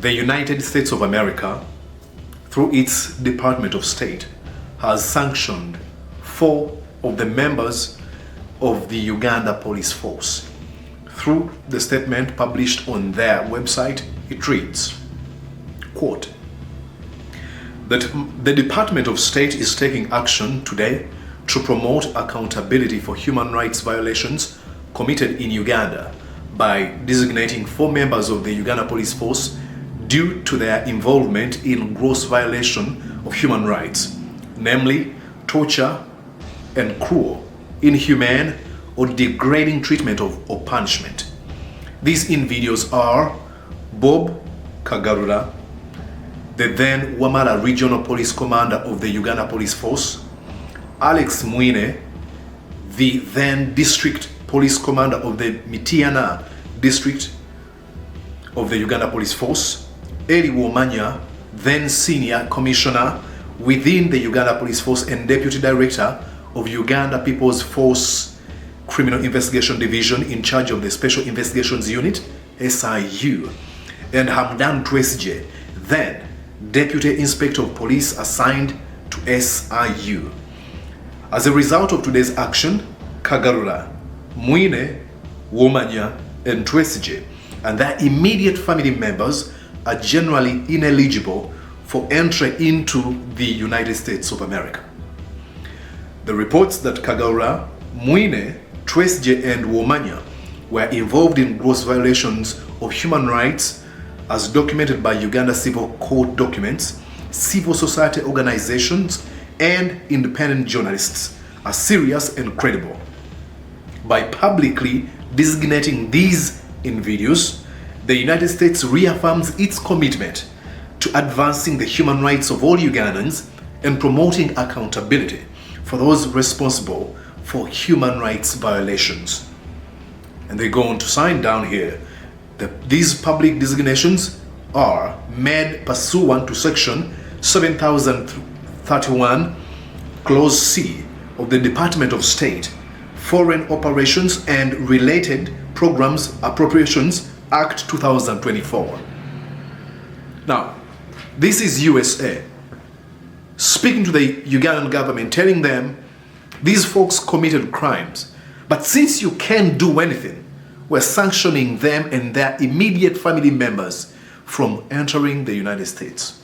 The United States of America, through its Department of State, has sanctioned 4 of the members of the Uganda Police Force. Through the statement published on their website, it reads, quote, that the Department of State is taking action today to promote accountability for human rights violations committed in Uganda by designating 4 members of the Uganda Police Force due to their involvement in gross violation of human rights, namely torture and cruel, inhumane, or degrading treatment or punishment. These individuals are Bob Kagarura, the then Wamala Regional Police Commander of the Uganda Police Force, Alex Mwine, the then District Police Commander of the Mityana District of the Uganda Police Force, Elly Womanya, then Senior Commissioner within the Uganda Police Force and Deputy Director of Uganda People's Force Criminal Investigation Division in charge of the Special Investigations Unit, SIU, and Hamdan Twesigye, then Deputy Inspector of Police assigned to SIU. As a result of today's action, Kagarura, Mwine, Womanya, and Twesigye and their immediate family members are generally ineligible for entry into the United States of America. The reports that Kagarura, Mwine, Twesigye, and Womanya were involved in gross violations of human rights as documented by Uganda Civil Court documents, civil society organizations, and independent journalists are serious and credible. By publicly designating these individuals, the United States reaffirms its commitment to advancing the human rights of all Ugandans and promoting accountability for those responsible for human rights violations. And they go on to sign down here that these public designations are made pursuant to Section 7031, Clause C of the Department of State, Foreign Operations and Related Programs Appropriations Act 2024. Now, this is USA speaking to the Ugandan government, telling them these folks committed crimes, but since you can't do anything, we're sanctioning them and their immediate family members from entering the United States.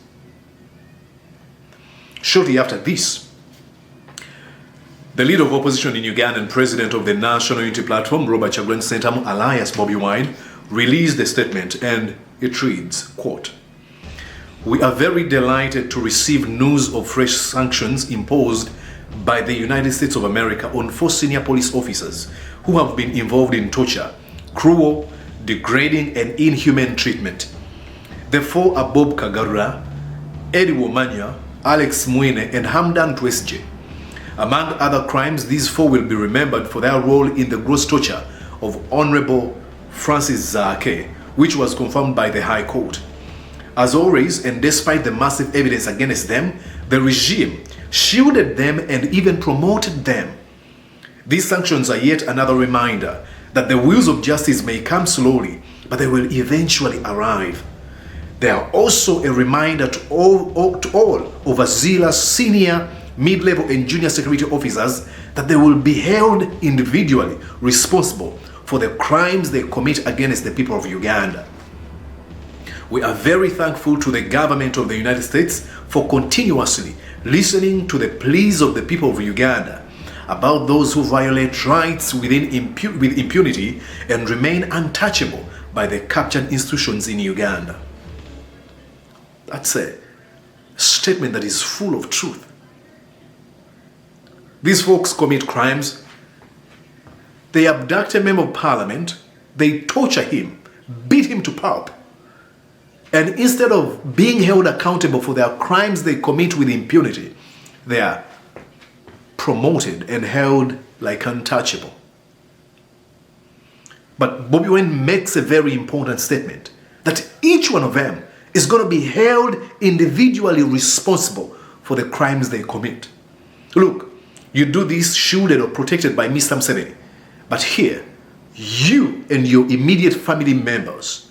Shortly after this, the leader of opposition in Uganda and president of the National Unity Platform, Robert Kyagulanyi Ssentamu, alias Bobi Wine, released a statement, and it reads, quote, "We are very delighted to receive news of fresh sanctions imposed by the United States of America on 4 senior police officers who have been involved in torture, cruel, degrading, and inhumane treatment. The 4 are Bob Kagarura, Elly Womanya, Alex Mwine, and Hamdan Twesigye. Among other crimes, these 4 will be remembered for their role in the gross torture of Honorable Francis Zaake, which was confirmed by the High Court. As always, and despite the massive evidence against them, the regime shielded them and even promoted them. These sanctions are yet another reminder that the wheels of justice may come slowly, but they will eventually arrive. They are also a reminder to all overzealous senior, mid-level, and junior security officers that they will be held individually responsible for the crimes they commit against the people of Uganda. We are very thankful to the government of the United States for continuously listening to the pleas of the people of Uganda about those who violate rights with impunity and remain untouchable by the captured institutions in Uganda." That's a statement that is full of truth. These folks commit crimes. They abduct a member of parliament, they torture him, beat him to pulp. And instead of being held accountable for their crimes they commit with impunity, they are promoted and held like untouchable. But Bobi Wine makes a very important statement that each one of them is going to be held individually responsible for the crimes they commit. Look, you do this shielded or protected by Mr. Museveni, but here, you and your immediate family members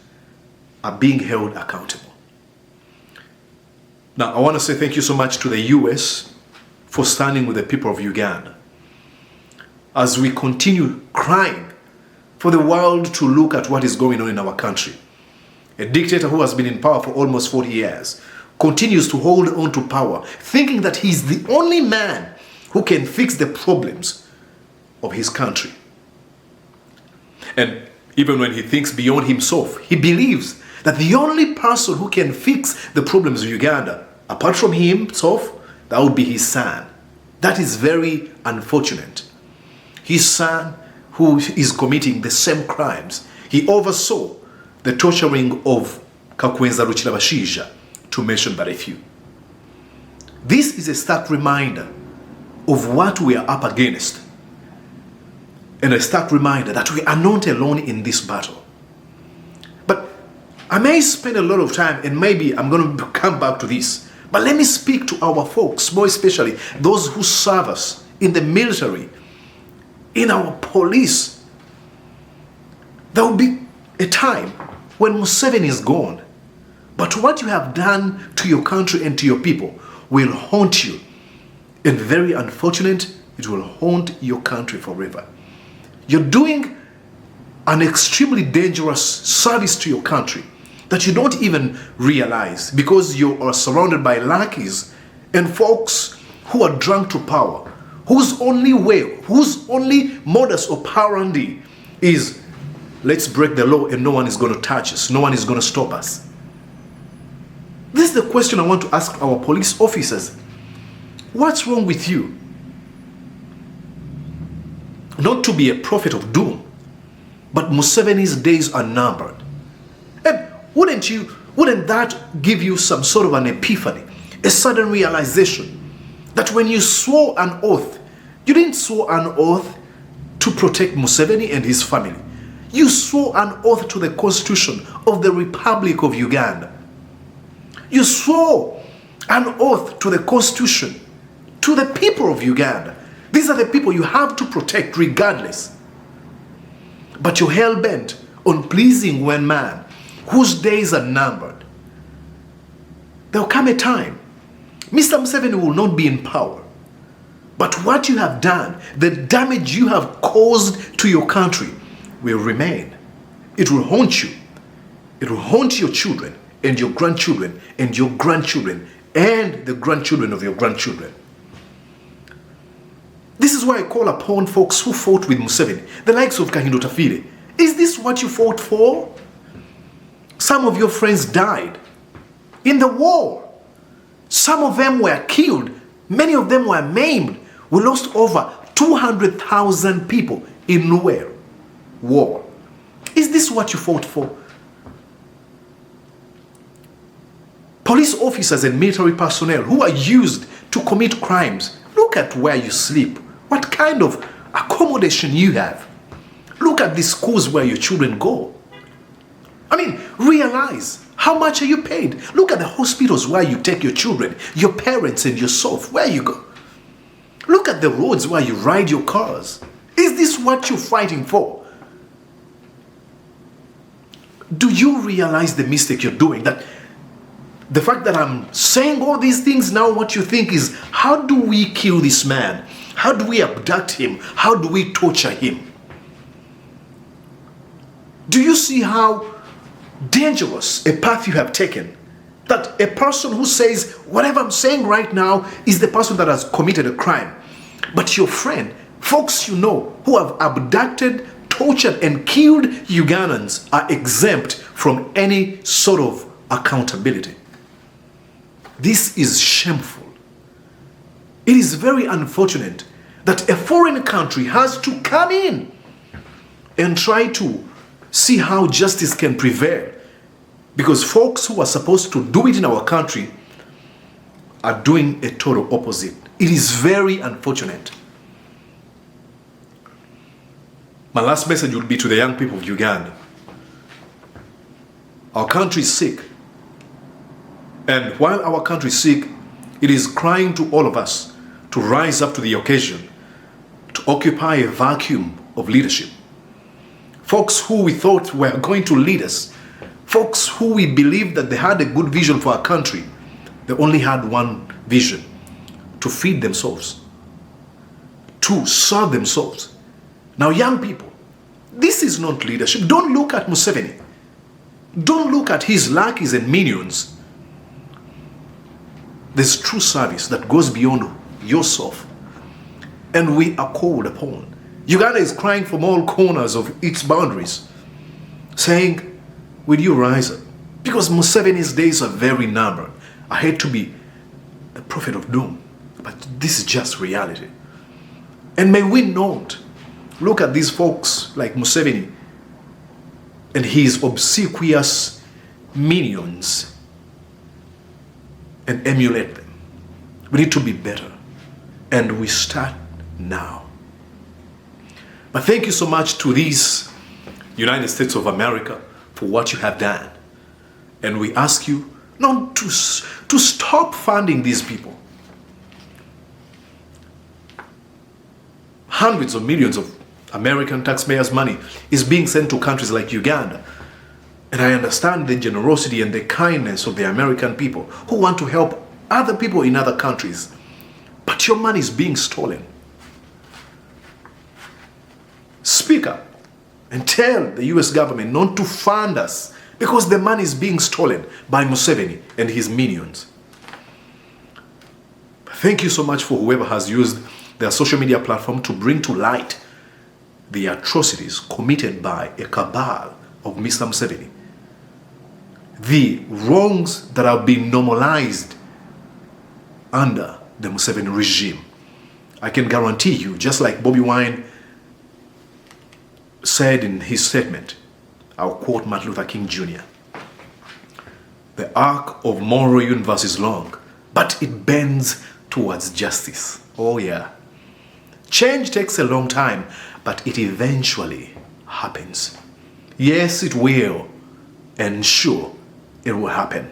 are being held accountable. Now, I want to say thank you so much to the US for standing with the people of Uganda as we continue crying for the world to look at what is going on in our country. A dictator who has been in power for almost 40 years continues to hold on to power, thinking that he's the only man who can fix the problems of his country. And even when he thinks beyond himself, he believes that the only person who can fix the problems of Uganda, apart from himself, that would be his son. That is very unfortunate. His son, who is committing the same crimes, he oversaw the torturing of Kagarura, to mention but a few. This is a stark reminder of what we are up against, and a stark reminder that we are not alone in this battle. But I may spend a lot of time, and maybe I'm going to come back to this, but let me speak to our folks, more especially those who serve us in the military, in our police. There will be a time when Museveni is gone, but what you have done to your country and to your people will haunt you. And very unfortunate, it will haunt your country forever. You're doing an extremely dangerous service to your country that you don't even realize, because you are surrounded by lackeys and folks who are drunk to power, whose only modus operandi is, let's break the law and no one is going to touch us, no one is going to stop us. This is the question I want to ask our police officers. What's wrong with you? Not to be a prophet of doom, but Museveni's days are numbered. And wouldn't that give you some sort of an epiphany, a sudden realization that when you swore an oath, you didn't swear an oath to protect Museveni and his family. You swore an oath to the Constitution of the Republic of Uganda. You swore an oath to the Constitution, to the people of Uganda. These are the people you have to protect regardless. But you're hell-bent on pleasing one man whose days are numbered. There will come a time, Mr. Museveni will not be in power. But what you have done, the damage you have caused to your country, will remain. It will haunt you. It will haunt your children and your grandchildren and your grandchildren and the grandchildren of your grandchildren. This is why I call upon folks who fought with Museveni, the likes of Kahindo Tafire. Is this what you fought for? Some of your friends died in the war. Some of them were killed. Many of them were maimed. We lost over 200,000 people in nowhere. War. Is this what you fought for? Police officers and military personnel who are used to commit crimes, look at where you sleep. What kind of accommodation you have. Look at the schools where your children go. I mean, realize how much are you paid. Look at the hospitals where you take your children, your parents and yourself, where you go. Look at the roads where you ride your cars. Is this what you're fighting for? Do you realize the mistake you're doing? That the fact that I'm saying all these things now, what you think is, how do we kill this man? How do we abduct him? How do we torture him? Do you see how dangerous a path you have taken? That a person who says, whatever I'm saying right now is the person that has committed a crime. But your friend, folks you know, who have abducted, tortured and killed Ugandans are exempt from any sort of accountability. This is shameful. It is very unfortunate that a foreign country has to come in and try to see how justice can prevail, because folks who are supposed to do it in our country are doing a total opposite. It is very unfortunate. My last message will be to the young people of Uganda. Our country is sick. And while our country is sick, it is crying to all of us to rise up to the occasion, to occupy a vacuum of leadership. Folks who we thought were going to lead us, folks who we believed that they had a good vision for our country, They only had one vision: to feed themselves, to serve themselves. Now, young people, this is not leadership. Don't look at Museveni. Don't look at his lackeys and minions. There's true service that goes beyond yourself. And we are called upon. Uganda is crying from all corners of its boundaries, saying, will you rise up? Because Museveni's days are very numbered. I hate to be the prophet of doom, but this is just reality. And may we not look at these folks like Museveni and his obsequious minions and emulate them. We need to be better. And we start now. But thank you so much to these United States of America for what you have done. And we ask you not to stop funding these people. Hundreds of millions of American taxpayers' money is being sent to countries like Uganda. And I understand the generosity and the kindness of the American people who want to help other people in other countries. But your money is being stolen. Speak up and tell the US government not to fund us because the money is being stolen by Museveni and his minions. Thank you so much for whoever has used their social media platform to bring to light the atrocities committed by a cabal of Mr. Museveni. The wrongs that have been normalized under the Museveni regime. I can guarantee you, just like Bobby Wine said in his statement, I'll quote Martin Luther King Jr., the arc of moral universe is long, but it bends towards justice. Oh yeah. Change takes a long time, but it eventually happens. Yes, it will, and sure, it will happen.